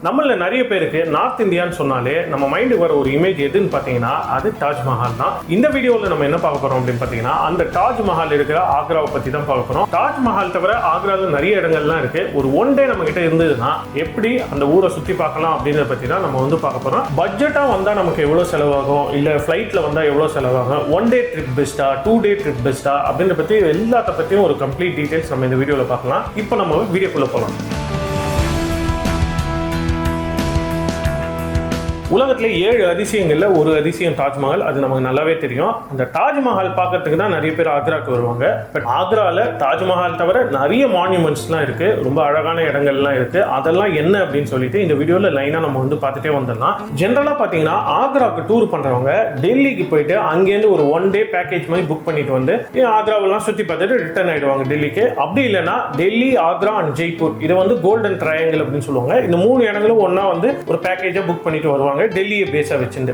நம்மள நிறைய பேருக்கு நார்த் இந்தியான்னு சொன்னாலே நம்ம மைண்டுக்கு வர ஒரு இமேஜ் எதுன்னு பார்த்தீங்கன்னா அது தாஜ்மஹால் தான். இந்த வீடியோவில் நம்ம என்ன பார்க்க போறோம் அப்படின்னு பார்த்தீங்கன்னா அந்த தாஜ்மஹால் இருக்கிற ஆக்ராவை பற்றி தான் பார்க்க போறோம். தாஜ்மஹால் தவிர ஆக்ராவில் நிறைய இடங்கள்லாம் இருக்கு. ஒரு ஒன் டே நம்ம கிட்ட இருந்ததுன்னா எப்படி அந்த ஊரை சுற்றி பார்க்கலாம் அப்படின்றத பற்றி தான் நம்ம வந்து பார்க்க போறோம். பட்ஜெட்டா வந்தால் நமக்கு எவ்வளோ செலவாகும், இல்லை ஃப்ளைட்டில் வந்தால் எவ்வளோ செலவாகும், ஒன் டே ட்ரிப் பெஸ்ட்டா, 2 டே ட்ரிப் பெஸ்ட்டா அப்படின்ற பற்றி எல்லாத்த பற்றியும் ஒரு கம்ப்ளீட் டீடைல்ஸ் நம்ம இந்த வீடியோவில் பார்க்கலாம். இப்போ நம்ம வீடியோக்குள்ள போகலாம். உலகத்துல 7 அதிசயங்கள்ல ஒரு அதிசயம் தாஜ்மஹால். அது நமக்கு நல்லாவே தெரியும். அந்த தாஜ்மஹால் பார்க்கறதுக்கு தான் நிறைய பேர் ஆக்ராக்கு வருவாங்க. பட் ஆக்ரால தாஜ்மஹால் தவிர நிறைய மான்யூமெண்ட்ஸ்லாம் இருக்கு, ரொம்ப அழகான இடங்கள்லாம் இருக்கு. அதெல்லாம் என்ன அப்படின்னு சொல்லிட்டு இந்த வீடியோல லைனா நம்ம வந்து பார்த்துட்டே வந்துடலாம். ஜென்ரலா பாத்தீங்கன்னா ஆக்ராக்கு டூர் பண்றவங்க டெல்லிக்கு போயிட்டு அங்கேருந்து ஒரு 1 டே பேக்கேஜ் மாதிரி புக் பண்ணிட்டு வந்து ஆக்ராவெல்லாம் சுத்தி பார்த்துட்டு ரிட்டர்ன் ஆயிடுவாங்க டெல்லிக்கு. அப்படி இல்லைன்னா டெல்லி, ஆக்ரா அண்ட் ஜெய்ப்பூர், இதை வந்து கோல்டன் ட்ரையாங்கிள் அப்படின்னு சொல்லுவாங்க. இந்த 3 இடங்களும் ஒன்னா வந்து ஒரு பேக்கேஜா புக் பண்ணிட்டு வருவாங்க டெல்லியை பேஸா வச்சுட்டு.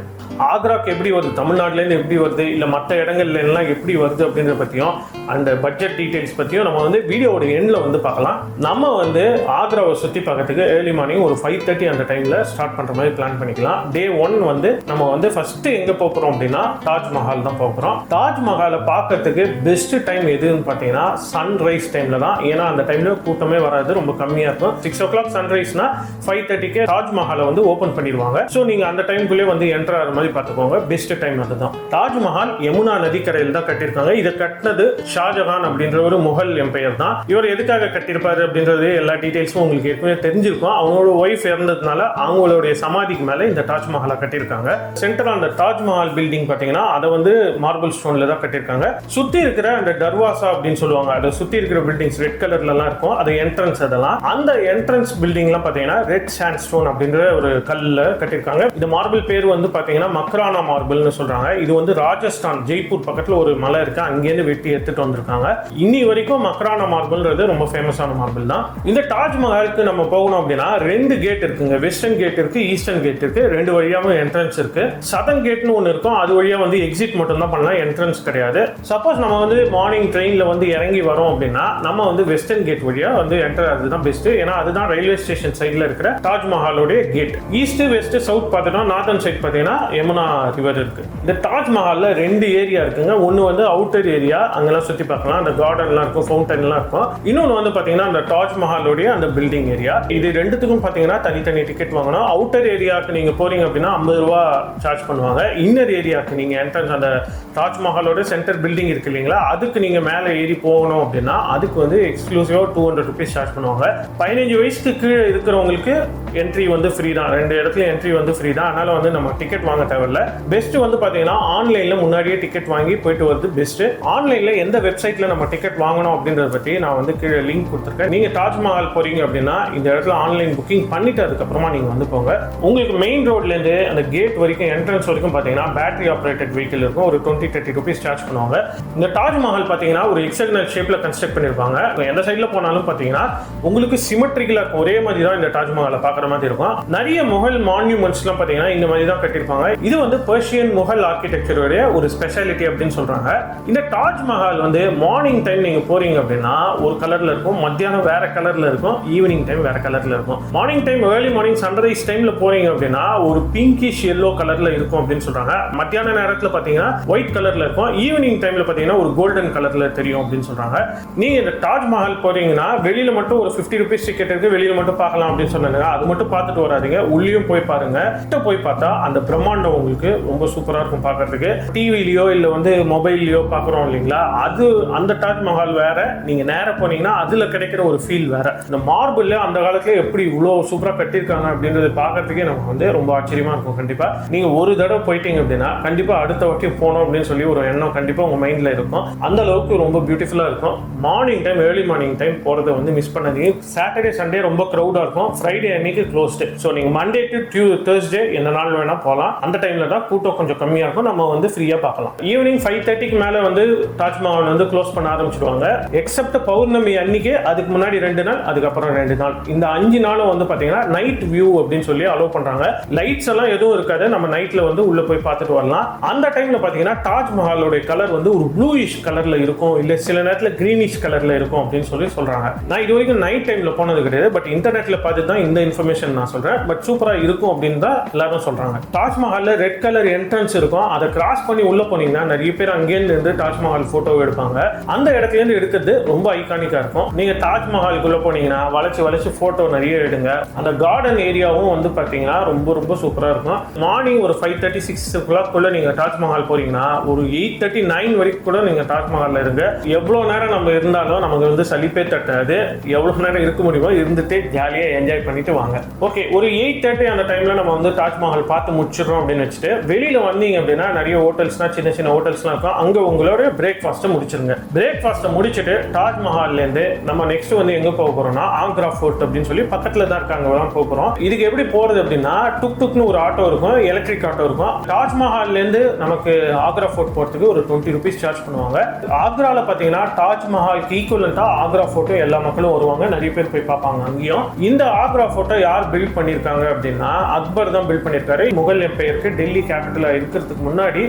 ஆக்ராக்கு எப்படி வருது, தமிழ்நாட்டிலேருந்து எப்படி வருது, இல்லை மற்ற இடங்கள்ல எல்லாம் எப்படி வருது அப்படின்றத பற்றியும் அந்த பட்ஜெட் டீடைல்ஸ் பற்றியும் நம்ம வந்து வீடியோட எண்ணில் வந்து பார்க்கலாம். நம்ம வந்து ஆக்ராவை சுற்றி பார்க்கறதுக்கு ஏர்லி மார்னிங் ஒரு 5:30 அந்த டைமில் ஸ்டார்ட் பண்ணுற மாதிரி பிளான் பண்ணிக்கலாம். டே 1 வந்து நம்ம வந்து ஃபர்ஸ்ட் எங்கே போகிறோம் அப்படின்னா தாஜ்மஹால் தான் போகிறோம். தாஜ்மஹாலை பார்க்கறதுக்கு பெஸ்ட் டைம் எதுன்னு பார்த்தீங்கன்னா சன்ரைஸ் டைமில் தான். ஏன்னா அந்த டைமில் கூட்டமே வராது, ரொம்ப கம்மியாக இருக்கும். 6 o'clock சன்ரைஸ்னா 5:30 தாஜ்மஹாலை வந்து ஓப்பன் பண்ணிடுவாங்க. ஸோ நீங்கள் அந்த டைமுக்குள்ளே வந்து என்டர் ஆகிற மாதிரி பார்த்துக்கோங்க. பெஸ்ட் டைம் அதுதான். தாஜ்மஹால் யமுனா நதிக்கரையில் தான் கட்டியிருக்காங்க. இதை கட்டினது ஷாஜகான் அப்படின்ற ஒரு முகல் எம்பையர் தான். இவர் எதுக்காக கட்டியிருப்பாரு அப்படின்றது எல்லா டீடைல்ஸும் உங்களுக்கு ஏற்கனவே தெரிஞ்சிருக்கும். அவங்களோட ஒய்ஃப் இறந்ததுனால அவங்களுடைய சமாதிக்கு மேலே இந்த தாஜ்மஹாலை கட்டியிருக்காங்க. சென்டர் அந்த தாஜ்மஹால் பில்டிங் பார்த்தீங்கன்னா அதை வந்து மார்பிள் ஸ்டோன்ல தான் கட்டியிருக்காங்க. சுற்றி இருக்கிற அந்த தர்வாசா அப்படின்னு சொல்லுவாங்க, அதை சுற்றி இருக்கிற பில்டிங்ஸ் ரெட் கலர்லாம் இருக்கும். அது என்ட்ரன்ஸ். அதெல்லாம் அந்த என்ட்ரன்ஸ் பில்டிங்லாம் பார்த்தீங்கன்னா ரெட் சாண்ட் ஸ்டோன் அப்படின்ற ஒரு கல்ல கட்டியிருக்காங்க. இந்த மார்பிள் பேர் வந்து பாத்தீங்கன்னா மக்ரானா மார்பிள்னு சொல்றாங்க. இது வந்து ராஜஸ்தான் ஜெய்ப்பூர் பக்கத்துல ஒரு மலை இருக்கு, அங்கேருந்து வெட்டி எடுத்துட்டு வந்திருக்காங்க. இன்னி வரைக்கும் மக்ரானா மார்பிள்ன்றது ரொம்ப ஃபேமஸான மார்பிள் தான். இந்த தாஜ்மஹாலுக்கு நம்ம போகணும் அப்படின்னா 2 கேட் இருக்குங்க. வெஸ்டர்ன் கேட் இருக்கு, ஈஸ்டர்ன் கேட் இருக்கு. 2 வழியாவும் என்ட்ரன்ஸ் இருக்கு. சதர்ன் கேட்னு ஒன்று இருக்கும், அது வழியா வந்து எக்ஸிட் மட்டும் தான் பண்ணலாம், என்ட்ரன்ஸ் கிடையாது. சப்போஸ் நம்ம வந்து மார்னிங் ட்ரெயின்ல வந்து இறங்கி வரோம் அப்படின்னா நம்ம வந்து வெஸ்டர்ன் கேட் வழியா வந்து என்டர் ஆகுது தான் பெஸ்ட். ஏன்னா அதுதான் ரயில்வே ஸ்டேஷன் சைட்ல இருக்கிற தாஜ்மஹாலோட கேட். ஈஸ்ட் வெஸ்ட் சவுத் பார்த்தோம்னா நார்த்தன் சைட் பார்த்தீங்கன்னா யமுனா ரிவர் இருக்கு. இந்த தாஜ்மஹால்ல 2 ஏரியா இருக்குங்க. ஒன்னு வந்து அவுட்டர் ஏரியா, அங்கெல்லாம் சுத்தி பார்க்கலாம், அந்த கார்டன்லாம் இருக்கும், ஃபவுண்டன்லாம் இருக்கும். இன்னொன்று வந்து பாத்தீங்கன்னா அந்த தாஜ்மஹாலோடைய அந்த பில்டிங் ஏரியா. இது ரெண்டுத்துக்கும் பாத்தீங்கன்னா தனித்தனி டிக்கெட் வாங்கணும். அவுட்டர் ஏரியாவுக்கு நீங்க போறீங்க அப்படின்னா 50 ரூபா சார்ஜ் பண்ணுவாங்க. இன்னர் ஏரியாவுக்கு நீங்க என்ட்ரன்ஸ் அந்த தாஜ்மஹாலோட சென்டர் பில்டிங் இருக்கு இல்லைங்களா, அதுக்கு நீங்க மேலே ஏறி போகணும் அப்படின்னா அதுக்கு வந்து எக்ஸ்க்ளூசிவா 200 rupees சார்ஜ் பண்ணுவாங்க. 15 வயசுக்கு கீழே இருக்கிறவங்களுக்கு என்ட்ரி வந்து ஃப்ரீ தான். 2 இடத்துல என்ட்ரி வந்து ஃப்ரீ தான். அதனால வந்து நம்ம டிக்கெட் வாங்க தேவையில்ல. பெஸ்ட் வந்து பாத்தீங்கன்னா ஆன்லைன்ல முன்னாடியே டிக்கெட் வாங்கி போயிட்டு வருது பெஸ்ட். ஆன்லைன்ல எந்த வெப்சைட்ல நம்ம டிக்கெட் வாங்கணும் அப்படின்றத பத்தி நான் வந்து கீழே லிங்க் கொடுத்துருக்கேன். நீங்க தாஜ்மஹால் போறீங்க அப்படின்னா இந்த இடத்துல ஆன்லைன் புக்கிங் பண்ணிட்டு அதுக்கப்புறமா நீங்க வந்து போங்க. உங்களுக்கு மெயின் ரோட்ல இருந்து அந்த கேட் வரைக்கும் என்ட்ரன்ஸ் வரைக்கும் பாத்தீங்கன்னா பேட்டரி ஆப்ரேட்டட் வெஹிக்கிள் இருக்கும். ஒரு 20-30 rupees சார்ஜ் பண்ணுவாங்க. இந்த தாஜ்மஹால் பாத்தீங்கன்னா ஒரு ஹெக்ஸாகனல் ஷேப்ல கன்ஸ்ட்ரக்ட் பண்ணிருப்பாங்க. எந்த சைட்ல போனாலும் பாத்தீங்கன்னா உங்களுக்கு சிமெட்ரிக்கலா ஒரே மாதிரி தான் இந்த தாஜ்மஹாலை பாக்குற மாதிரி இருக்கும். நிறைய முகல் மான்யூமெண்ட்ஸ்லாம் பாத்தீங்கன்னா இந்த மாதிரி தான் கட்டியிருப்பாங்க. இது வந்து பெர்ஷியன் முகல் ஆர்கிடெக்சருடைய ஒரு ஸ்பெஷாலிட்டி அப்படின்னு சொல்றாங்க. இந்த தாஜ்மஹால் வந்து மார்னிங் டைம் நீங்க போறீங்க அப்படின்னா ஒரு கலர்ல இருக்கும், மத்தியானம் வேற கலர்ல இருக்கும், ஈவினிங் டைம் வேற கலர்ல இருக்கும். Morning time early morning sunrise டைம்ல போறீங்க அப்படின்னா ஒரு பிங்கிஷ் எல்லோ கலர்ல இருக்கும் அப்படின்னு சொல்றாங்க. மத்தியான நேரத்துல பாத்தீங்கன்னா ஒயிட் கலர்ல இருக்கும், ஈவினிங் டைம்ல பாத்தீங்கன்னா ஒரு கோல்டன் கலர்ல தெரியும் அப்படின்னு சொல்றாங்க. நீங்க இந்த தாஜ்மஹால் போறீங்கன்னா வெளியில மட்டும் ஒரு 50 rupees டிக்கெட் இருக்கு, வெளியில மட்டும் பார்க்கலாம் அப்படின்னு சொன்னாங்க. அது மட்டும் பார்த்துட்டு வராதீங்க, உள்ளேயும் போய் பாருங்க. கிட்ட போய் பார்த்தா அந்த பிரம்மாண்டம் உங்களுக்கு ரொம்ப சூப்பரா இருக்கும் பார்க்கிறதுக்கு. டிவிலயோ இல்ல வந்து மொபைல்லயோ பாக்குறோம் இல்லைங்களா, அது அந்த தாஜ்மஹால் வேற, நீங்க நேரா போனீங்கன்னா அதுல கிடைக்கிற ஒரு ஃபீல் வேற. இந்த மார்பிள்ல அந்த காலத்துல எப்படி இவ்வளவு சூப்பரா கட்டியிருக்காங்க அப்படின்றது பார்க்கறதுக்கே நமக்கு வந்து ரொம்ப ஆச்சரியமா இருக்கும். கண்டிப்பா நீங்க ஒரு தடவை போயிட்டீங்க அப்படின்னா கண்டிப்பா அடுத்த வாட்டி போனோம் அப்படின்னு சொல்லி ஒரு எண்ணம் கண்டிப்பா உங்க மைண்ட்ல இருக்கும். அந்த அளவுக்கு ரொம்ப பியூட்டிஃபுல்லா இருக்கும். Morning time early morning time போறதை வந்து மிஸ் பண்ணாதீங்க. சாட்டர்டே சண்டே ரொம்ப க்ரௌடா இருக்கும், ஃப்ரைடே அன்னைக்கு க்ளோஸ்டு. ஸோ நீங்க மண்டே டு தேர்ஸ்டே என்ன நாள் வேணா போகலாம். அந்த டைம்ல தான் கூட்டம் கொஞ்சம் கம்மியா இருக்கும், நம்ம வந்து ஃப்ரீயா பார்க்கலாம். ஈவினிங் 5:30க்கு மேல வந்து தாஜ்மஹால் வந்து க்ளோஸ் பண்ண ஆரம்பிச்சிடுவாங்க. எக்ஸப்ட் பௌர்ணமி அன்னைக்கு, அதுக்கு முன்னாடி 2 நாள், அதுக்கப்புறம் 2 நாள். இந்த 5 நாளும் வந்து பாத்தீங்கன்னா நைட் வியூ அப்படின்னு சொல்லி அலோவ் பண்றாங்க. லைட்ஸ் எல்லாம் எதுவும் இருக்காது, நம்ம நைட்ல வந்து உள்ள போய் பார்த்துட்டு வரலாம். அந்த டைம்ல பாத்தீங்கன்னா தாஜ்மஹாலோட கலர் வந்து ஒரு ப்ளூயிஷ் கலர்ல இருக்கும், இல்ல சில நேரத்துல கிரீனிஷ் கலர்ல இருக்கும் அப்படின்னு சொல்லி சொல்றாங்க. நான் இது வரைக்கும் நைட் டைம்ல போனது கிடையாது, பட் இன்டர்நெட்ல பார்த்து தான் இந்த இன்ஃபர்மேஷன் நான் சொல்றேன். பட் சூப்பரா இருக்கும் அப்படின்னு தான் எல்லாரும் சொல்றாங்க. தாஜ்மஹால்ல ரெட் கலர் என்ட்ரன்ஸ் இருக்கும், அதை கிராஸ் பண்ணி உள்ள போனீங்கன்னா நிறைய பேர் அங்கேருந்து இருந்து தாஜ்மஹால் போட்டோ எடுப்பாங்க. அந்த இடத்துல இருந்து எடுக்கிறது ரொம்ப ஐகானிக்கா இருக்கும். நீங்க தாஜ்மஹாலுக்குள்ள போனீங்கன்னா வளைச்சு வளைச்சு போட்டோ நிறைய எடுங்க. அந்த கார்டன் ஏரியாவும் வந்து பாத்தீங்கன்னா ரொம்ப ரொம்ப சூப்பரா இருக்கும். மார்னிங் ஒரு 5:30 6 o'clock குள்ள நீங்க தாஜ்மஹால் போறீங்கன்னா ஒரு 8:39 வரைக்கும் கூட நீங்க தாஜ்மஹால்ல இருங்க. எவ்வளவு நேரம் நம்ம இருந்தாலும் நமக்கு வந்து சலிப்பே தட்டாது. எவ்வளவு நேரம் இருக்க முடியுமோ இருந்துட்டு ஜாலியா என்ஜாய் பண்ணிட்டு வாங்க. ஓகே, ஒரு 8:30 அந்த டைம்ல நம்ம வந்து தாஜ்மஹால் பார்த்து முடிச்சிடறோம் அப்படின்னு வச்சுட்டு வெளியில வந்தீங்க அப்படின்னா நிறைய ஹோட்டல்ஸ்னா சின்ன சின்ன ஹோட்டல்ஸ்லாம் இருக்கும். அங்க உங்களோட பிரேக்ஃபாஸ்ட்டை முடிச்சிருங்க. பிரேக்ஃபாஸ்ட்டை முடிச்சுட்டு தாஜ்மஹால்ல இருந்து நம்ம நெக்ஸ்ட் வந்து எங்க போக போறோம்னா ஆக்ரா ஃபோர்ட் அப்படின்னு சொல்லி பக்கத்துல தான் இருக்காங்க போக போறோம். இதுக்கு எப்படி போறது அப்படின்னா டுக் டுக்னு ஒரு ஆட்டோ இருக்கும், எலக்ட்ரிக் ஆட்டோ இருக்கும். தாஜ்மஹால்ல இருந்து நமக்கு ஆக்ரா ஃபோர்ட் போறதுக்கு ஒரு 20 rupees சார்ஜ் பண்ணுவாங்க. ஆக்ரால பாத்தீங்கன்னா தாஜ்மஹாலுக்கு ஈக்குவலண்டா ஆக்ரா ஃபோர்ட் எல்லா மக்களும் வருவாங்க, நிறைய பேர் போய் பார்ப்பாங்க. அங்கேயும் இந்த ஆக்ரா ஃபோர்ட்டை யார் பில்ட் பண்ணிருக்காங்க அப்படின்னா அக்பர் தான் பில்ட் பண்ணிருக்காரு. முகல் எம்பையருக்கு டெல்லி கேபிட்டலா இருக்கிறதுக்கு முன்னாடி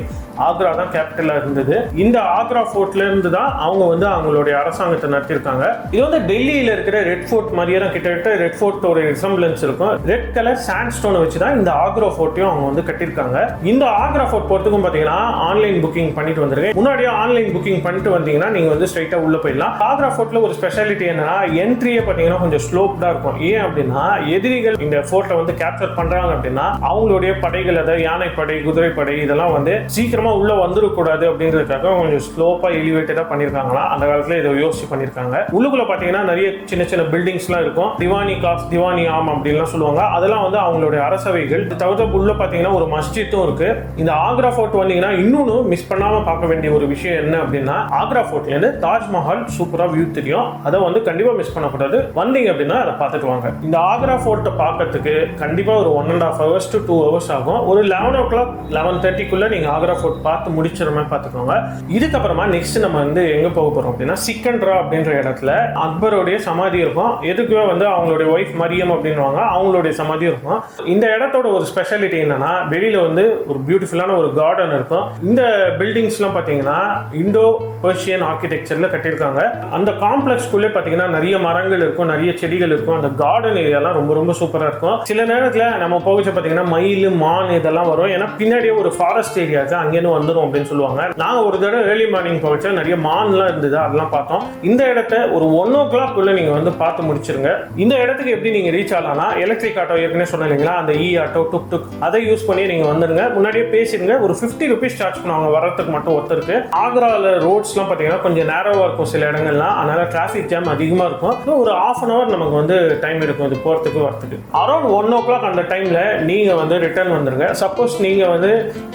ஆக்ரா தான் கேபிட்டலா இருந்தது. இந்த ஆக்ரா ஃபோர்ட்ல இருந்து தான் அவங்க வந்து அவங்களுடைய அரசாங்கத்தை நடத்திருக்காங்க. இது வந்து டெல்லியில இருக்கிற ரெட் ஃபோர்ட் மாதிரியே தான், கிட்டத்தட்ட ரெட் ஃபோர்ட்டோட ரிசம்பிளன்ஸ் இருக்கும். ரெட் கலர் சாண்ட்ஸ்டோனை வச்சு தான் இந்த ஆக்ரா ஃபோர்ட்டையும் அவங்க வந்து கட்டிருக்காங்க. இந்த ஆக்ரா ஃபோர்ட் போறதுக்கும் பாத்தீங்கன்னா ஆன்லைன் புக்கிங் பண்ணிட்டு வந்துருங்க. முன்னாடியே ஆன்லைன் புக்கிங் பண்ணிட்டு வந்தீங்கன்னா நீங்க வந்து ஸ்ட்ரைட்டா உள்ள போயிடலாம். ஆக்ரா ஃபோர்ட்ல ஒரு ஸ்பெஷாலிட்டி என்னன்னா என்ட்ரியே பாத்தீங்கன்னா கொஞ்சம் ஸ்லோப்டா இருக்கும். ஏன் அப்படின்னா எதிரிகள் இந்த ஃபோர்ட்டை வந்து கேப்சர் பண்றாங்க அப்படின்னா அவங்களுடைய படைகள், அதாவது யானைப்படை, குதிரைப்படை, இதெல்லாம் வந்து சீக்கிரமா உள்ள வந்துடக்கூடாது அப்படின்றதுக்காக கொஞ்சம் ஸ்லோப்பா எலிவேட்டடா பண்ணிருக்காங்களா. அந்த காலத்துல இதை யோசிச்சு பண்ணிருக்காங்க. உள்ளுக்குள்ள பாத்தீங்கன்னா நிறைய சின்ன சின்ன பில்டிங்ஸ் எல்லாம் இருக்கும். திவானி காஸ், திவானி ஆம் அப்படின்லாம் சொல்லுவாங்க. அதெல்லாம் வந்து அவங்களுடைய அரசவைகள். தவிர உள்ள பாத்தீங்கன்னா ஒரு மஸ்ஜித்தும் இருக்கு. இந்த ஆக்ரா ஃபோர்ட் வந்தீங்கன்னா இன்னொன்னு மிஸ் பண்ணாம பார்க்க வேண்டிய ஒரு விஷயம் என்ன அப்படின்னா ஆக்ரா ஃபோர்ட்ல இருந்து தாஜ்மஹால் சூப்பரா வியூ தெரியும். அதை வந்து கண்டிப்பா மிஸ் பண்ணக்கூடாது. வந்தீங்க அப்படின்னா அதை பார்த்துட்டு வாங்க. இந்த ஆக்ரா ஃபோர்ட்டை பார்க்கறதுக்கு கண்டிப்பா ஒரு 1.5 hours to 2 hours ஆகும். ஒரு 11 o'clock 11:30 நீங்க ஆக்ரா ஃபோர்ட் பார்த்து முடிச்சிட மாதிரி பார்த்துக்கோங்க. இதுக்கப்புறமா நெக்ஸ்ட் நம்ம வந்து எங்க போக போறோம் அப்படின்னா சிக்கந்தரா அப்படின்ற இடத்துல அக்பருடைய சமாதி இருக்கும். எதுக்குமே வந்து அவங்களுடைய ஒய்ஃப் மரியம் அப்படின்வாங்க, அவங்களுடைய சமாதி இருக்கும். இந்த இடத்தோட ஒரு ஸ்பெஷாலிட்டி என்னன்னா வெளியில வந்து ஒரு பியூட்டிஃபுல்லான ஒரு கார்டன் இருக்கும். இந்த பில்டிங்ஸ்லாம் பாத்தீங்கன்னா இண்டோ பெர்ஷியன் ஆர்கிடெக்சர்ல கட்டியிருக்காங்க. அந்த காம்ப்ளெக்ஸ்க்குள்ளே பாத்தீங்கன்னா நிறைய மரங்கள் இருக்கும், நிறைய செடிகள் இருக்கும். அந்த கார்டன் ஏரியாலாம் ரொம்ப ரொம்ப சூப்பரா இருக்கும். சில நேரத்துல நம்ம போகச்சு பாத்தீங்கன்னா மயில், மான் இதெல்லாம் வரும். ஏன்னா பின்னாடியே ஒரு ஃபாரஸ்ட் ஏரியா இருக்கு, அங்கேருந்து வந்துடும் அப்படின்னு சொல்லுவாங்க. நாங்க ஒரு தடவை ஏர்லி மார்னிங் போகச்சா நிறைய மான்லாம் இருந்தது, அதெல்லாம் பார்த்தோம். இந்த இடத்த ஒரு 1 o'clock உள்ள நீங்க வந்து பார்த்து முடிச்சிருங்க. இந்த இடத்துக்கு எப்படி நீங்க ரீச் ஆகலாம்னா எலக்ட்ரிக் ஆட்டோ ஏற்கனவே சொன்னீங்களா, அந்த இ ஆட்டோ, டுக் டுக், அதை யூஸ் பண்ணி நீங்க வந்துருங்க. முன்னாடியே பேசிடுங்க. ஒரு 50 rupees சார்ஜ் பண்ணுவாங்க வரத்துக்கு மட்டும் ஒருத்தருக்கு. ஆக்ரால ரோட்ஸ்லாம் பாத்தீங்கன்னா கொஞ்சம் நேரோவா இருக்கும் சில இடங்கள்லாம், அதனால டிராஃபிக் ஜாம் அதிகமா இருக்கும். ஒரு 1/2 hour நமக்கு வந்து டைம் இருக்கும் இது போறதுக்கு வரதுக்கு. அரௌண்ட் 1 o'clock அந்த டைம்ல நீங்க வந்து ரிட்டர்ன் வந்துருங்க. சப்போஸ் நீங்க வந்து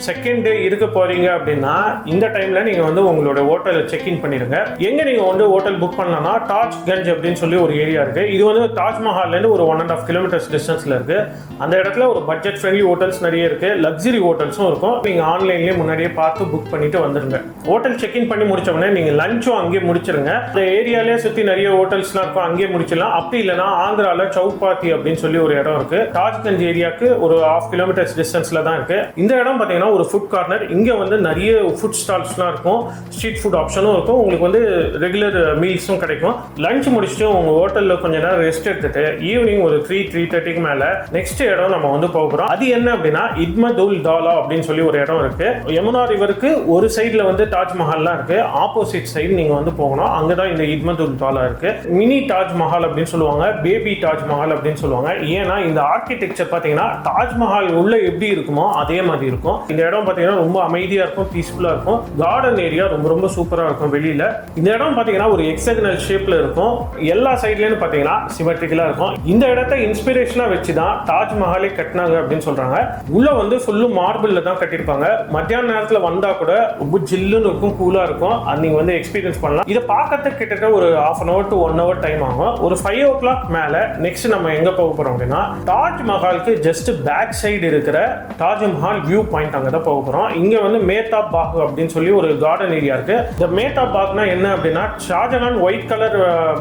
செகண்ட் டே இருக்க போறீங்க அப்படின்னா இந்த டைம்ல நீங்க வந்து உங்களோட ஹோட்டல் செக் இன் பண்ணிருங்க. எங்க நீங்க வந்து ஹோட்டல் புக் பண்ணலாம்னா தாஜ்கஞ்ச் அப்படின்னு சொல்லி ஒரு ஏரியா இருக்கு. இது வந்து தாஜ்மஹால்ல இருந்து ஒரு 1.5 kilometers டிஸ்டன்ஸ்ல இருக்கு. அந்த இடத்துல ஒரு பட்ஜெட் ஃப்ரெண்ட்லி ஹோட்டல்ஸ் நிறைய இருக்கு, லக்ஸரி ஹோட்டல்ஸும் இருக்கும். நீங்க ஆன்லைன்லயே முன்னாடியே பார்த்து புக் பண்ணிட்டு வந்துருங்க. ஹோட்டல் செக் இன் பண்ணி முடிச்ச உடனே நீங்க லஞ்சும் அங்கேயே முடிச்சிருங்க. இந்த ஏரியாலே சுத்தி நிறைய ஹோட்டல்ஸ்லாம் இருக்கும், அங்கேயே முடிச்சிடலாம். அப்படி இல்லைன்னா ஆந்திரால சௌபாத்தி அப்படின்னு சொல்லி ஒரு இடம் இருக்கு. தாஜ்கஞ்ச் ஏரியாவுக்கு ஒரு 1/2 kilometers டிஸ்டன்ஸ்ல தான் இருக்கு. இந்த இடம் பாத்தீங்கன்னா ஒரு ஃபுட் கார்னர். இங்க வந்து நிறைய ஃபுட் ஸ்டால்ஸ்லாம் இருக்கும், ஸ்ட்ரீட் ஃபுட் ஆப்ஷனும் இருக்கும். உங்களுக்கு வந்து ரெகுலர் மீல்ஸும் கிடைக்கும். லஞ்ச் முடிச்சுட்டு உங்க ஹோட்டல்ல கொஞ்ச நேரம் ரெஸ்ட் எடுத்துட்டு ஈவினிங் ஒரு 3:30 மேல நெக்ஸ்ட் இடம் நம்ம வந்து போகிறோம். அது என்ன அப்படின்னா இத்மதுல் தாலா அப்படின்னு சொல்லி ஒரு இடம் இருக்கு. யமுனா ரிவருக்கு ஒரு சைடுல வந்து தாஜ்மஹால்லாம் இருக்கு, ஆப்போசிட் சைடு நீங்க வந்து போகணும். அங்கதான் இந்த இத்மதுல் தாலா இருக்கு. மினி தாஜ்மஹால் அப்படின்னு சொல்லுவாங்க, பேபி தாஜ்மஹால் அப்படின்னு சொல்லுவாங்க. ஏன்னா இந்த ஆர்கிடெக்சர் பாத்தீங்கன்னா தாஜ்மஹால் உள்ள எப்படி இருக்குமோ அதே மாதிரி இருக்கும். இந்த இடம் பாத்தீங்கன்னா ரொம்ப அமைதியா இருக்கும், பீஸ்ஃபுல்லா இருக்கும். கார்டன் ஏரியா ரொம்ப ரொம்ப சூப்பரா இருக்கும். வெளியில இந்த இடம் பாத்தீங்கன்னா ஒரு ஹெக்ஸாகனல் ஷேப்ல இருக்கும். எல்லா சைட்லயும் பாத்தீங்கன்னா சிமெட்ரிக்கலா இருக்கும். இந்த இடத்தை இன்ஸ்பிரேஷனா வச்சுதான் தாஜ்மஹாலே கட்டினாங்க அப்படின்னு சொல்றாங்க. உள்ள வந்து ஃபுல்லு மார்பிள்ல தான் கட்டியிருப்பாங்க. மத்தியான நேரத்துல வந்தா கூட ரொம்ப ஜில்லுன்னு இருக்கும், கூலா இருக்கும். அது நீங்க வந்து எக்ஸ்பீரியன்ஸ் பண்ணலாம். இதை பார்க்கறதுக்கு கிட்டத்தட்ட ஒரு 1/2 hour to 1 hour டைம் ஆகும். ஒரு 5 o'clock மேல நெக்ஸ்ட் நம்ம எங்க போக போறோம் அப்படின்னா தாஜ்மஹாலுக்கு ஜஸ்ட் பேக் சைடு இருக்கிற தாஜ்மஹால் வியூ பாயிண்ட் அங்கே தான் போக போகிறோம். இங்கே வந்து மேத்தாப் பாக் அப்படின்னு சொல்லி ஒரு கார்டன் ஏரியா இருக்கு. இந்த மேத்தாப் பாக்னா என்ன அப்படின்னா, ஷாஜகான் ஒயிட் கலர்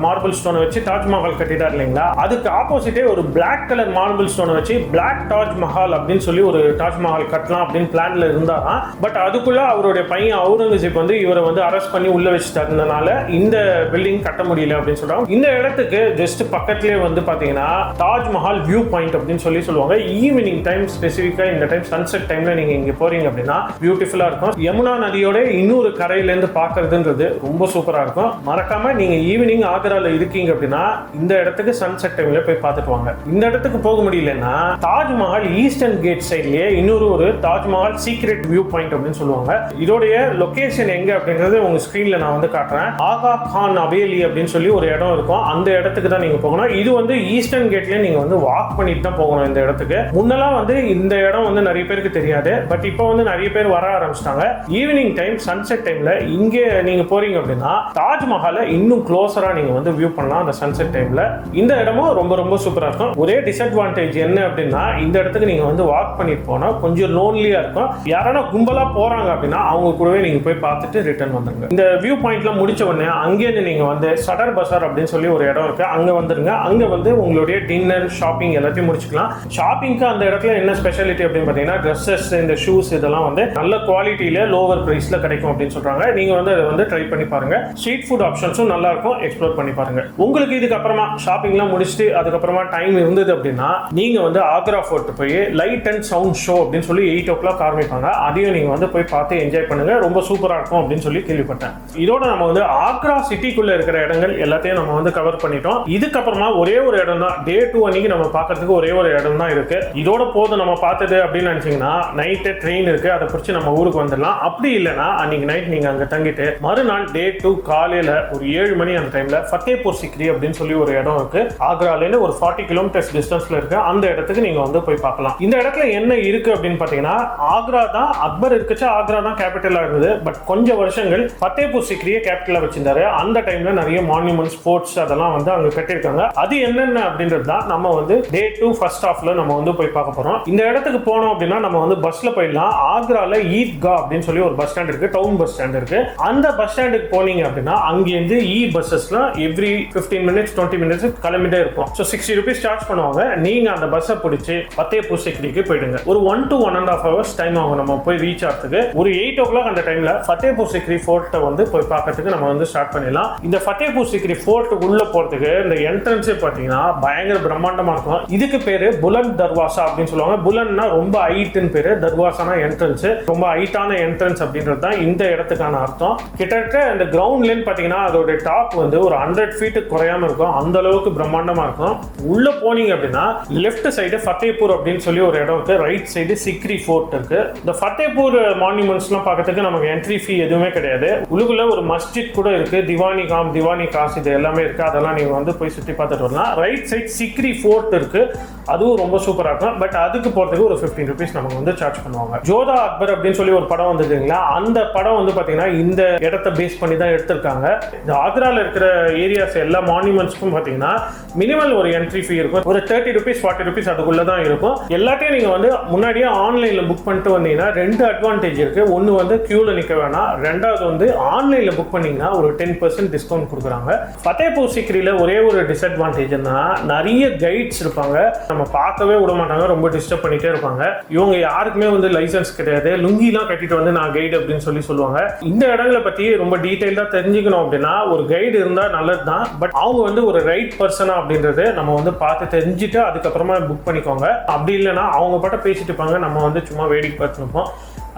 மார்பிள் ஸ்டோனை வச்சு தாஜ்மஹால் கட்டிட்டார் இல்லைங்களா, அதுக்கு ஆப்போசிட்டே ஒரு பிளாக் கலர் மார்பிள் ஸ்டோனை வச்சு பிளாக் தாஜ்மஹால் அப்படின்னு சொல்லி ஒரு தாஜ்மஹால் கட்டலாம் அப்படின்னு பிளான்ல இருந்தாராம். பட் அதுக்குள்ள அவருடைய பையன் அவுரங்கசீப் வந்து இவரை வந்து அரெஸ்ட் பண்ணி உள்ள வச்சுட்டாருனால இந்த பில்டிங் கட்ட முடியல அப்படின்னு சொல்றாங்க. இந்த இடத்துக்கு ஜஸ்ட் பக்கத்திலே வந்து பாத்தீங்கன்னா தாஜ்மஹால் வியூ பாயிண்ட் அப்படின்னு சொல்லி சொல்லுவாங்க. ஈவினிங் டைம் ஸ்பெசிஃபிக்கா இந்த டைம் சன்செட் டைம்ல நீங்க இங்க போறீங்க அப்படின்னா பியூட்டிஃபுல்லா இருக்கும். யமுனா நதியோட இன்னொரு கரையில இருந்து பாக்குறதுன்றது ரொம்ப சூப்பரா இருக்கும். மறக்காம நீங்க ஈவினிங் ஆக்ரால இருக்கீங்க அப்படின்னா இந்த இடத்துக்கு சன்செட் டைம்ல போய் பார்த்துட்டு வாங்க. இந்த இடத்துக்கு போக முடியலன்னா தாஜ்மஹால் ஈஸ்டர்ன் கேட் சைட்லயே இன்னொரு ஒரு தாஜ்மஹால் சீக்ரெட் வியூ பாயிண்ட் அப்படின்னு சொல்லுவாங்க. இதோடைய லொகேஷன் எங்க அப்படின்றது உங்க ஸ்கிரீன்ல நான் வந்து காட்டுறேன். ஆகா கான் அவேலி அப்படின்னு சொல்லி ஒரு இடம் இருக்கும். அந்த இடத்துக்கு தான் நீங்க போகணும். இது வந்து ஈஸ்டர்ன் கேட்ல நீங்க வந்து வாக் பண்ணிட்டு தான் போகணும். இந்த இடத்துக்கு முன்னெல்லாம் வந்து இந்த இடம் வந்து நிறைய பேருக்கு தெரியாது. பட் இப்போ வந்து நிறைய பேர் வர ஆரம்பிச்சிட்டாங்க. ஈவினிங் டைம் சன்செட் டைம்ல இங்க நீங்க போறீங்க அப்படின்னா தாஜ்மஹாலை இன்னும் க்ளோஸரா நீங்க வந்து வியூ பண்ணலாம் அந்த சன்செட் டைம்ல. இந்த இடமும் ரொம்ப ரொம்ப சூப்பரா இருக்கும். ஒரே டிஸ்அட்வான்டேஜ் என்ன அப்படின்னா இந்த இடத்துக்கு நீங்க வந்து வாக் பண்ணிட்டு போனா கொஞ்சம் லோன்லியா இருக்கும். யாரான கும்பலா போறாங்க அப்படின்னா அவங்க கூடவே நீங்க போய் பார்த்துட்டு ரிட்டர்ன் வந்துருங்க. இந்த வியூ பாயிண்ட்ல முடிச்ச உடனே அங்கேருந்து நீங்க வந்து சடர் பசார் அப்படின்னு சொல்லி ஒரு இடம் இருக்கு. அங்க வந்துருங்க. அங்க வந்து உங்களுடைய டின்னர் ஷாப்பிங் எல்லாத்தையும் முடிச்சுக்கலாம். ஷாப்பிங்க்கு அந்த இடத்துல என்ன ஸ்பெஷாலிட்டி அப்படின்னு பாத்தீங்கன்னா ட்ரெஸ்ஸஸ், இந்த ஷூஸ் இதெல்லாம் வந்து நல்ல குவாலிட்டியில லோவர் பிரைஸ்ல கிடைக்கும் அப்படின்னு சொல்றாங்க. நீங்க வந்து அதை வந்து ட்ரை பண்ணி பாருங்க. ஸ்ட்ரீட் ஃபுட் ஆப்ஷன்ஸும் நல்லா இருக்கும். எக்ஸ்ப்ளோர் பண்ணி பாருங்க. உங்களுக்கு இதுக்கு அப்புறமா ஷாப்பிங்லாம் முடிச்சுட்டு அதுக்கப்புறமா டைம் இருந்தது அப்படின்னா நீங்க வந்து ஆக்ரா ஃபோர்ட் போய் லைட் அண்ட் சவுண்ட் ஷோ அப்படின்னு சொல்லி 8 o'clock ஆரம்பிப்பாங்க. அதையும் நீங்க வந்து போய் பார்த்து என்ஜாய் பண்ணுங்க. ரொம்ப சூப்பரா இருக்கும் அப்படின்னு சொல்லி கேள்விப்பட்டேன். இதோட நம்ம வந்து ஆக்ரா சிட்டிக்குள்ள இருக்கிற இடங்கள் எல்லாத்தையும் நம்ம வந்து கவர் பண்ணிட்டோம். இதுக்கப்புறமா ஒரே ஒரு இடம் தான் டே 2 அன்னைக்கு நம்ம பார்க்கறதுக்கு ஒரே ஒரு இடம் தான் இருக்கு. இதோட போதும் நம்ம பார்த்தது அப்படின்னு நினைச்சீங்கன்னா நைட்டு ட்ரெயின் இருக்கு, அதை பிடிச்சி நம்ம ஊருக்கு வந்துடலாம். அப்படி இல்லைன்னா அன்னைக்கு நைட் நீங்க அங்க தங்கிட்டு மறுநாள் டே 2 காலையில ஒரு 7 மணி அந்த டைம்ல ஃபத்தேபூர் சிக்ரி அப்படின்னு சொல்லி ஒரு இடம் இருக்கு. ஆக்ராலேருந்து ஒரு 40 kilometers டிஸ்டன்ஸ்ல இருக்கு. அந்த இடத்துக்கு நீங்க வந்து போய் பார்க்கலாம். இந்த இடத்துல என்ன இருக்கு அப்படின்னு பாத்தீங்கன்னா ஆக்ரா தான் அக்பர் இருக்குச்சு, ஆக்ரா தான் கேபிட்டலா இருந்தது. பட் கொஞ்சம் வருஷங்கள் ஃபத்தேபூர் சிக்ரியை கேபிட்டலா வச்சிருந்தாரு. அந்த டைம்ல நிறைய மான்யூமெண்ட்ஸ், ஃபோர்ட்ஸ் அதெல்லாம் வந்து அங்க கட்டியிருக்காங்க. அது என்னென்ன அப்படின்றது தான் நம்ம வந்து டே 2 ஃபர்ஸ்ட் ஹாஃப்ல நம்ம வந்து போய் பார்க்க போறோம். இந்த இடத்துக்கு போனோம் அப்படின்னா நம்ம வந்து பஸ்ல போயிடலாம். ஆக்ரால ஈத்கா அப்படின்னு சொல்லி ஒரு பஸ் ஸ்டாண்ட் இருக்கு, டவுன் பஸ் ஸ்டாண்ட் இருக்கு. அந்த பஸ் ஸ்டாண்டுக்கு போனீங்க அப்படின்னா அங்கிருந்து பஸ்ஸஸ்லாம் எவ்ரி 15 minutes 20 minutes கிளம்பிட்டே இருக்கும். ஸோ 60 rupees சார்ஜ் பண்ணுவாங்க. நீங்க அந்த பஸ்ஸை பிடிச்சி ஃபத்தேபூர் சிக்ரிக்கு போயிடுங்க. ஒரு 1 to 1.5 hours டைம் ஆகும் நம்ம போய் ரீச் ஆகிறதுக்கு. ஒரு 8 o'clock அந்த டைம்ல ஃபத்தேபூர் சிக்ரி ஃபோர்ட்டை வந்து போய் பார்க்கறதுக்கு நம்ம வந்து ஸ்டார்ட் பண்ணிடலாம். இந்த ஃபத்தேபூர் சிக்ரி ஃபோர்ட்டுக்கு உள்ள போறதுக்கு இந்த என்ட்ரன்ஸே பார்த்தீங்கன்னா பயங்கர பிரம்மாண்டமா இருக்கும். இதுக்கு பேரு புலந்த் தர்வாசா அப்படின்னு சொல்லுவாங்க. புலன்னா ரொம்ப ஹைட்னு பேரு, தர்வாசானா என்ட்ரன்ஸ். ரொம்ப ஹைட்டான என்ட்ரன்ஸ் அப்படின்றது தான் இந்த இடத்துக்கான அர்த்தம். கிட்டத்தட்ட இந்த கிரவுண்ட்லேன்னு பார்த்தீங்கன்னா அதோட டாப் வந்து ஒரு 100 feet குறையாம இருக்கும். அந்த அளவுக்கு பிரம்மாண்டமா இருக்கும். உள்ள போனீங்க அப்படின்னா லெஃப்ட் சைடு ஃபத்தேபூர் அப்படின்னு சொல்லி ஒரு இடம் இருக்கு, ரைட் சைடு சிக்ரி ஃபோர்ட் இருக்கு. இந்த ஃபத்தேபூர் மான்யூமெண்ட்ஸ்லாம் பார்க்கறதுக்கு நமக்கு என்ட்ரி ஃபீ எதுவுமே கிடையாது. உள்ளுக்குள்ள ஒரு மஸ்ஜித் கூட இருக்கு, திவானி காம், திவானி காஸ், இது எல்லாமே இருக்கு. அதெல்லாம் நீங்க வந்து போய் சுற்றி பார்த்துட்டு வரலாம். ரைட் சைட் சிக்ரி ஃபோர்ட் இருக்கு, அதுவும் ரொம்ப சூப்பரா இருக்கும். பட் அதுக்கு போறதுக்கு ஒரு 15 rupees நமக்கு வந்து சார்ஜ் பண்ணுவாங்க. ஜோதா அக்பர் அப்படின்னு சொல்லி ஒரு படம் வந்ததுங்களா, அந்த படம் வந்து பாத்தீங்கன்னா இந்த இடத்தை பேஸ் பண்ணி தான் எடுத்திருக்காங்க. இந்த ஆக்ரால இருக்கிற ஏரியாஸ் எல்லா மான்யூமெண்ட்ஸ்க்கும் பாத்தீங்கன்னா மினிமல் ஒரு என்ட்ரி ஃபீ இருக்கும். ஒரு 30 rupees 40 rupees அதுக்குள்ள தான் இருக்கும். எல்லாத்தையும் நீங்க வந்து முன்னாடியே ஆன்லைன்ல புக் பண்ணிட்டு வந்தீங்கன்னா 2 அட்வான்டேஜ் இருக்கு. ஒன்னு வந்து கியூல நிக்க வேணாம், ரெண்டாவது வந்து ஆன்லைன்ல புக் பண்ணீங்கன்னா ஒரு 10% டிஸ்கவுண்ட் கொடுக்குறாங்க. ஃபத்தேபூர் சிக்ரியில ஒரே ஒரு டிஸ்அட்வான்டேஜ்னா நிறைய கைட்ஸ் இருப்பாங்க, நம்ம பார்க்கவே விட மாட்டாங்க, ரொம்ப டிஸ்டர்ப் பண்ணிட்டே இருப்பாங்க. இவங்க யாருக்குமே வந்து லைசன்ஸ் கிடையாது, லுங்கிலாம் கட்டிட்டு வந்து நான் கைடு அப்படின்னு சொல்லுவாங்க. இந்த இடங்களை பத்தி ரொம்ப டீடைல்டா தெரிஞ்சுக்கணும் அப்படின்னா ஒரு கைடு இருந்தா நல்லது தான். பட் அவங்க வந்து ஒரு ரைட் பர்சனா அப்படின்றது நம்ம வந்து பார்த்து தெரிஞ்சுட்டு அதுக்கப்புறமா புக் பண்ணிக்கோங்க. அப்படி இல்லைன்னா அவங்க பாட்ட பேசிட்டு இருப்பாங்க, நம்ம வந்து சும்மா வேடிக்கை பார்த்துருப்போம்.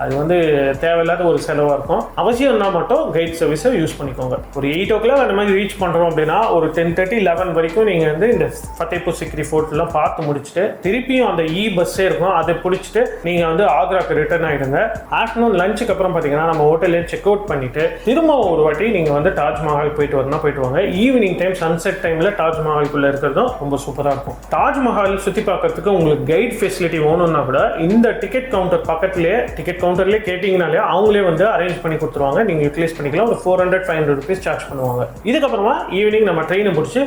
அது வந்து தேவையில்லாத ஒரு செலவாக இருக்கும். அவசியம்னா மட்டும் கைட் சர்வீஸை யூஸ் பண்ணிக்கோங்க. ஒரு 8 o'clock அந்த மாதிரி ரீச் பண்ணுறோம் அப்படின்னா ஒரு 10:30 11 வரைக்கும் நீங்கள் வந்து இந்த ஃபத்தேபூர் சிக்ரி ஃபோர்ட்லாம் பார்த்து முடிச்சுட்டு திருப்பியும் அந்த பஸ்ஸே இருக்கும், அதை பிடிச்சிட்டு நீங்கள் வந்து ஆக்ராக்கு ரிட்டர்ன் ஆகிடுங்க. ஆஃப்டர்நூன் லஞ்சுக்கு அப்புறம் பார்த்தீங்கன்னா நம்ம ஹோட்டல்லே செக் அவுட் பண்ணிட்டு திரும்ப ஒரு வாட்டி நீங்கள் வந்து தாஜ்மஹால் போயிட்டு வரணும், போயிட்டு வாங்க. ஈவினிங் டைம் சன்செட் டைமில் தாஜ்மஹாலுக்குள்ளே இருக்கிறதும் ரொம்ப சூப்பராக இருக்கும். தாஜ்மஹால் சுற்றி பார்க்கறதுக்கு உங்களுக்கு கைட் ஃபெசிலிட்டி வேணும்னா கூட இந்த டிக்கெட் கவுண்டர் பக்கத்துலேயே டிக்கெட் கவுண்டர்லேயே கேட்டிங்கனாலே அவங்களே வந்து அரேஞ்ச் பண்ணி கொடுத்துருவாங்க. நீங்கள் யூட்டிலைஸ் பண்ணிக்கலாம். ஒரு 400-500 rupees சார்ஜ் பண்ணுவாங்க. இதுக்கப்புறமா ஈவினிங் நம்ம ட்ரெயினை பிடிச்சி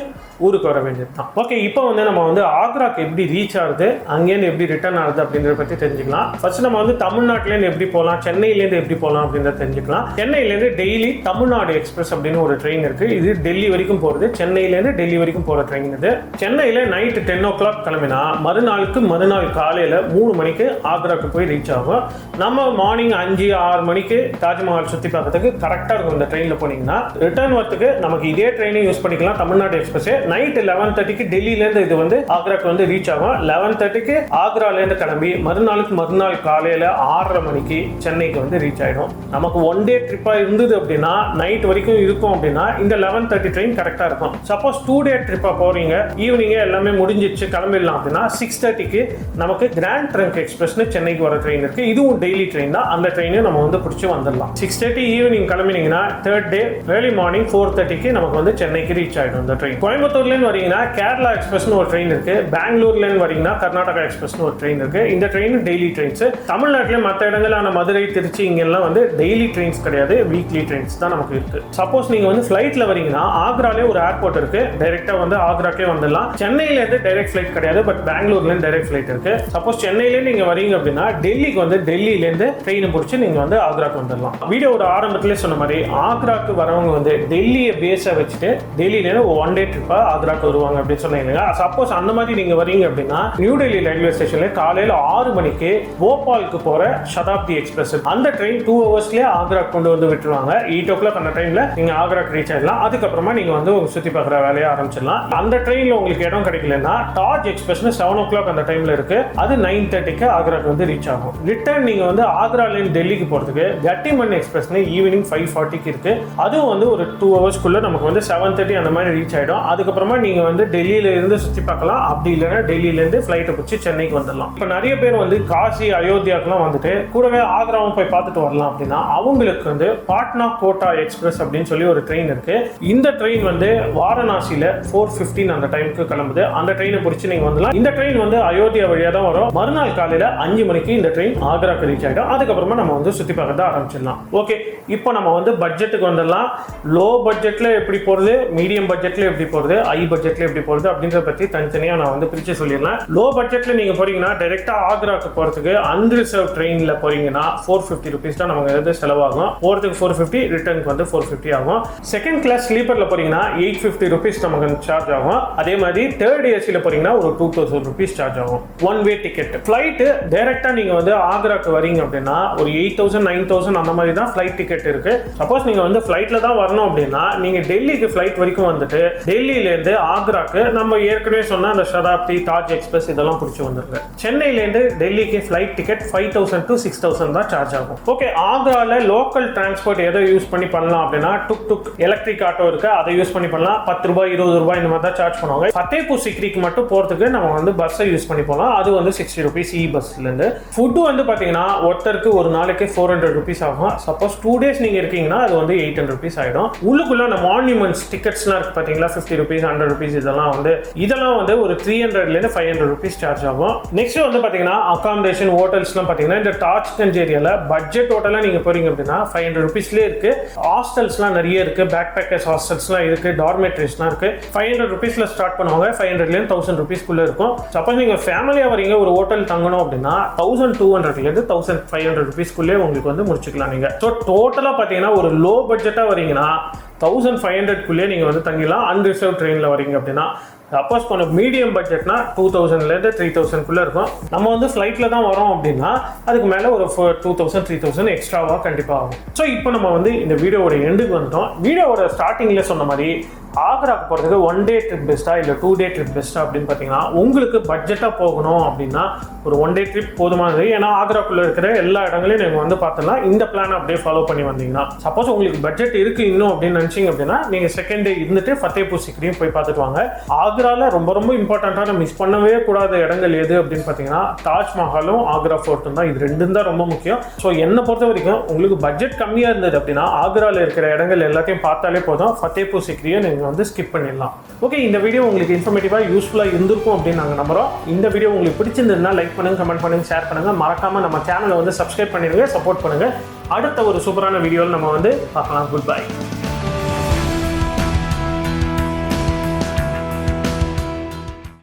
ஊருக்கு வர வேண்டியது தான். ஓகே, இப்போ வந்து நம்ம வந்து ஆக்ராக்கு எப்படி ரீச் ஆகுது, அங்கேருந்து எப்படி ரிட்டர்ன் ஆகுது அப்படின்றத பற்றி தெரிஞ்சுக்கலாம். ஃபர்ஸ்ட் நம்ம வந்து தமிழ்நாட்டிலேருந்து எப்படி போகலாம், சென்னையிலேருந்து எப்படி போகலாம் அப்படின்றத தெரிஞ்சுக்கலாம். சென்னையிலேருந்து டெய்லி தமிழ்நாடு எக்ஸ்பிரஸ் அப்படின்னு ஒரு ட்ரெயின் இருக்கு. இது டெல்லி வரைக்கும் போகிறது. சென்னையிலேருந்து டெல்லி வரைக்கும் போகிற ட்ரெயின் இது. சென்னையில் நைட்டு 10 o'clock கிளம்பினா மறுநாள் காலையில் 3 மணிக்கு ஆக்ராக்கு போய் ரீச் ஆகும். நம்ம மார்னிங் 5-6 மணிக்கு தாஜ்மஹால் சுற்றி பார்க்கறதுக்கு கரெக்டாக இருக்கும். இந்த ட்ரெயினில் போனீங்கன்னா ரிட்டர்ன் வரத்துக்கு நமக்கு இதே ட்ரெயினை யூஸ் பண்ணிக்கலாம். தமிழ்நாடு எக்ஸ்பிரஸ் நைட் 11:30க்கு டெல்லியிலேருந்து இது வந்து ஆக்ராக்கு வந்து ரீச் ஆகும். 11:30க்கு ஆக்ராலேருந்து கிளம்பி மறுநாள் காலையில் 6:30 மணிக்கு சென்னைக்கு வந்து ரீச் ஆகிடும். நமக்கு 1 day ட்ரிப்பாக இருந்தது அப்படின்னா நைட் வரைக்கும் இருக்கும் அப்படின்னா இந்த 11:30 ட்ரெயின் கரெக்டாக இருக்கும். சப்போஸ் 2 day ட்ரிப்பாக போறீங்க, ஈவினிங்கே எல்லாமே முடிஞ்சிச்சு கிளம்பிடலாம் அப்படின்னா 6:30க்கு நமக்கு கிராண்ட் ட்ரங்க் எக்ஸ்பிரஸ்னு சென்னைக்கு வர ட்ரெயின் இருக்கு. இதுவும் டெய்லி ட்ரெயின் தான். அந்த ட்ரெயினை நம்ம வந்து பிடிச்சி வந்துடலாம். 6:30 ஈவினிங் கிளம்பினீங்கன்னா 3rd day ஏர்லி மார்னிங் 4:30க்கு நமக்கு வந்து சென்னைக்கு ரீச் ஆகிடும் இந்த ட்ரெயின். கோயம்புத்தூர்லேருந்து வரீங்கன்னா கேரளா எக்ஸ்பிரஸ்னு ஒரு ட்ரெயின் இருக்கு. பெங்களூர்லேருந்து வரீங்கன்னா கர்நாடகா எக்ஸ்பிரஸ்னு ஒரு ட்ரெயின் இருக்கு. இந்த ட்ரெயின் டெய்லி ட்ரெயின்ஸ். தமிழ்நாட்டில் மற்ற இடங்களான மதுரை, திருச்சி இங்கெல்லாம் வந்து டெய்லி ட்ரெயின்ஸ் கிடையாது, வீக்லி ட்ரெயின்ஸ் தான் நமக்கு இருக்கு. சப்போஸ் நீங்க வந்து ஃபிளைட்ல வரீங்கன்னா ஆக்ராலே ஒரு ஏர்போர்ட் இருக்கு. டைரக்டா வந்து ஆக்ராக்கே வந்துடலாம். சென்னையில இருந்து டைரக்ட் ஃபிளைட் கிடையாது, பட் பெங்களூர்ல இருந்து டைரக்ட் ஃபிளைட் இருக்கு. சப்போஸ் சென்னையில நீங்க வரீங்க அப்படின்னா டெல்லிக்கு வந்து டெல்லியில இருந்து ட்ரெயின் பிடிச்சி நீங்க வந்து ஆக்ராக்கு வந்துடலாம். வீடியோட ஆரம்பத்திலே சொன்ன மாதிரி ஆக்ராக்கு வரவங்க வந்து டெல்லியை பேஸா வச்சுட்டு டெல்லியில இருந்து 1 day ட்ரிப்பா ஆக்ராக்கு வருவாங்க அப்படின்னு சொன்னீங்க. சப்போஸ் அந்த மாதிரி நீங்க வரீங்க அப்படின்னா நியூ டெல்லி ரயில்வே ஸ்டேஷன்ல காலையில 6 மணிக்கு போபாலுக்கு போற சதாப்தி எக்ஸ்பிரஸ் அந்த ட்ரெயின் 2 hours ஆக்ராக்கு கொண்டு வந்து விட்டுருவாங்க. 8 o'clock அந்த டைம்ல நீங்க ஆக்ராக்கு ரீச் ஆயிடலாம். அதுக்கப்புறமா நீங்க வந்து சுத்தி பார்க்குற வேலையை ஆரம்பிச்சிடலாம். அந்த ட்ரெயின்ல உங்களுக்கு இடம் கிடைக்கலன்னா தாஜ் எக்ஸ்பிரஸ் 7 o'clock அந்த டைம்ல இருக்கு. அது 9:30க்கு ஆக்ராக்கு வந்து ரீச் ஆகும். ரிட்டர்ன் நீங்க வந்து ஆக்ரால இருந்து டெல்லிக்கு போறதுக்கு கட்டிமன் எக்ஸ்பிரஸ் ஈவினிங் 5:40க்கு இருக்கு. அதுவும் வந்து ஒரு 2 hours-குள்ள நமக்கு வந்து 7:30 அந்த மாதிரி ரீச் ஆயிடும். அதுக்கப்புறமா நீங்க வந்து டெல்லியில இருந்து சுத்தி பார்க்கலாம். அப்படி இல்லைன்னா டெல்லியில இருந்து ஃபிளைட்டை பிடிச்சி சென்னைக்கு வந்துடலாம். இப்போ நிறைய பேர் வந்து காசி, அயோத்தியாக்கெல்லாம் வந்துட்டு கூடவே ஆக்ராவும் போய் பார்த்துட்டு வரலாம் அப்படின்னா அவங்களுக்கு வந்து பாட்னா கோட்டா எக்ஸ்பிரஸ் அப்படின்னு சொல்லி ஒரு ட்ரெயின் இருக்கு. இந்த ட்ரெயின் வந்து வாரணாசியில 4:15 அந்த டைமுக்கு கிளம்புது. அந்த ட்ரெயினை பிடிச்சி நீங்க வந்துடலாம். இந்த ட்ரெயின் வந்து அயோத்தியா வழியா தான் வரும். மறுநாள் காலையில 5 மணிக்கு இந்த ட்ரெயின் ஆக்ராக்கு ரீச் ஆகிடும். அதுக்கப்புறமா நம்ம வந்து சுத்தி பார்க்கறத ஆரம்பிச்சிடலாம். ஓகே, இப்போ நம்ம வந்து பட்ஜெட்டுக்கு வந்துடலாம். லோ பட்ஜெட்ல எப்படி போறது, மீடியம் பட்ஜெட்ல எப்படி போறது, ஹை பட்ஜெட்ல எப்படி போறது அப்படின்றத பத்தி தனித்தனியா நான் வந்து பிரிச்சு சொல்லிடலாம். லோ பட்ஜெட்ல நீங்க போறீங்கன்னா டைரக்டா ஆக்ராக்கு போறதுக்கு அன்ரிசர்வ் ட்ரெயின்ல போறீங்கன்னா 450 rupees தான் நமக்கு எது செலவாகும். போறதுக்கு 450, ரிட்டர்னுக்கு வந்து 450 ஆகும். செகண்ட் கிளாஸ் ஸ்லீப்பர்ல போறீங்கன்னா 850 rupees நமக்கு சார்ஜ் ஆகும். அதே மாதிரி தேர்ட் ஏசில போறீங்கன்னா ஒரு 2000 rupees சார்ஜ் ஆகும். 1 way டிக்கெட். ஃபிளைட் டைரக்டா நீங்க வந்து ஆக்ராக்கு வரீங்க அப்படின்னா ஒரு 8000, 9000 அந்த மாதிரி தான் ஃபிளைட் டிக்கெட் இருக்கு. சப்போஸ் நீங்க வந்து ஃபிளைட்ல தான் வரணும் அப்படின்னா நீங்க டெல்லிக்கு ஃபிளைட் வரைக்கும் வந்துட்டு டெல்லியில இருந்து ஆக்ராக்கு நம்ம ஏற்கனவே சொன்ன அந்த சதாப்தி, தாஜ் எக்ஸ்பிரஸ் இதெல்லாம் பிடிச்சி வந்துருங்க. சென்னையில இருந்து டெல்லிக்கு ஃபிளைட் டிக்கெட் 5000 to 6000 தான் சார்ஜ் ஆகும். ஓகே, ஆக்ரால லோக்கல் டிரான்ஸ்போர்ட் எதை யூஸ் பண்ணி பண்ணலாம் அப்படின்னா டுக் எலக்ட்ரிக் ஆட்டோ இருக்கு, அதை யூஸ் பண்ணி பண்ணலாம். 10 ரூபாய், 20 ரூபாய் இந்த மாதிரி தான் சார்ஜ் பண்ணுவாங்க. ஃபத்தேபூர் சிக்ரிக்கு மட்டும் போறதுக்கு நம்ம வந்து பஸ்ஸை யூஸ் பண்ணி போகலாம். அது வந்து 60 rupees இ பஸ்ல இருந்து. ஃபுட்டு வந்து பாத்தீங்கன்னா ஒருத்தருக்கு ஒரு நாளைக்கு 400 rupees ஆகும். சப்போஸ் 2 days நீங்க இருக்கீங்கன்னா அது வந்து 800 rupees ஆயிடும். உள்ளுக்குள்ள அந்த மான்யூமெண்ட்ஸ் டிக்கெட்ஸ்லாம் இருக்கு பாத்தீங்களா, 50 rupees, 100 rupees இதெல்லாம் வந்து ஒரு 300 ல 500 rupees சார்ஜ் ஆகும். நெக்ஸ்ட் வந்து பாத்தீங்கன்னா அகாமடேஷன், ஹோட்டல்ஸ்லாம் பாத்தீங்கன்னா இந்த தாஜ்கஞ்ச் ஏரியால பட்ஜெட் ஹோட்டலா நீங்க போறீங்க அப்படின்னா 500 rupeesலயே இருக்கு. ஹாஸ்டல்ஸ்லாம் நிறைய இருக்கு, பேக் பேக்கர்ஸ் ஹாஸ்டல்ஸ்லாம் இருக்கு, டார்மெட்ரிஸ்லாம் இருக்கு. 500 rupeesல ஸ்டார்ட் பண்ணுவாங்க. 500 ல 1000 rupees குள்ள இருக்கும். சப்போஸ் நீங்க ஃபேமிலியா வரீங்க, ஒரு ஹோட்டல் தங்கணும் அப்படின்னா 1200 ல இருந்து 1500 rupees குள்ளே உங்களுக்கு வந்து முடிச்சுக்கலாம் நீங்க. ஸோ டோட்டலா பாத்தீங்கன்னா ஒரு லோ பட்ஜெட்டா வரீங்கன்னா 1500 குள்ளே நீங்க வந்து தங்கிடலாம். அன்ரிசர்வ் ட்ரெயின்ல வரீங்க அப்படின்னா. சப்போஸ் கொஞ்சம் மீடியம் பட்ஜெட்னா 2000 to 3000 குள்ள இருக்கும். நம்ம வந்து ஃபிளைட்ல தான் வரோம் அப்படின்னா அதுக்கு மேல ஒரு 2000, 3000 எக்ஸ்ட்ராவா கண்டிப்பா ஆகும். ஸோ இப்போ நம்ம வந்து இந்த வீடியோவோட எண்டுக்கு வந்துட்டோம். வீடியோவோட ஸ்டார்டிங்ல சொன்ன மாதிரி ஆக்ராக்கு போகிறதுக்கு 1 day ட்ரிப் பெஸ்ட்டா இல்லை 2 day ட்ரிப் பெஸ்ட்டா அப்படின்னு பார்த்தீங்கன்னா உங்களுக்கு பட்ஜெட்டாக போகணும் அப்படின்னா ஒரு 1 day ட்ரிப் போதுமானது. ஏன்னா ஆக்ராக்குள்ளே இருக்கிற எல்லா இடங்களையும் நீங்கள் வந்து பார்த்துலாம். இந்த பிளான் அப்படியே ஃபாலோ பண்ணி வந்தீங்கன்னா சப்போஸ் உங்களுக்கு பட்ஜெட் இருக்கு இன்னும் அப்படின்னு நினச்சிங்க அப்படின்னா நீங்கள் செகண்ட் டே இருந்துட்டு ஃபத்தேபூர் சிக்ரியும் போய் பார்த்துட்டு வாங்க. ஆக்ராவில் ரொம்ப இம்பார்ட்டண்ட்டான மிஸ் பண்ணவே கூடாத இடங்கள் எது அப்படின்னு பார்த்தீங்கன்னா தாஜ்மஹாலும் ஆக்ரா ஃபோர்ட்டும் தான். இது ரெண்டும் தான் ரொம்ப முக்கியம். ஸோ என்னை பொறுத்த வரைக்கும் உங்களுக்கு பட்ஜெட் கம்மியாக இருந்தது அப்படின்னா ஆக்ராவில் இருக்கிற இடங்கள் எல்லாத்தையும் பார்த்தாலே போதும். ஃபத்தேபூர் சிக்ரியை நீங்கள் வந்து ஸ்கிப் பண்ணிடலாம். ஓகே, இந்த வீடியோ உங்களுக்கு இன்ஃபர்மேட்டிவா யூஸ்ஃபுல்லா இருந்திருக்கும் அப்படின்னு நாங்கள் நம்புறோம். இந்த வீடியோ உங்களுக்கு பிடிச்சிருந்ததுன்னா லைக் பண்ணுங்க, கமெண்ட் பண்ணுங்க, ஷேர் பண்ணுங்க. மறக்காம நம்ம சேனலை வந்து சப்ஸ்கிரைப் பண்ணிடுங்க, சப்போர்ட் பண்ணுங்க. அடுத்த ஒரு சூப்பரான வீடியோவில் நம்ம வந்து பார்க்கலாம். Good bye.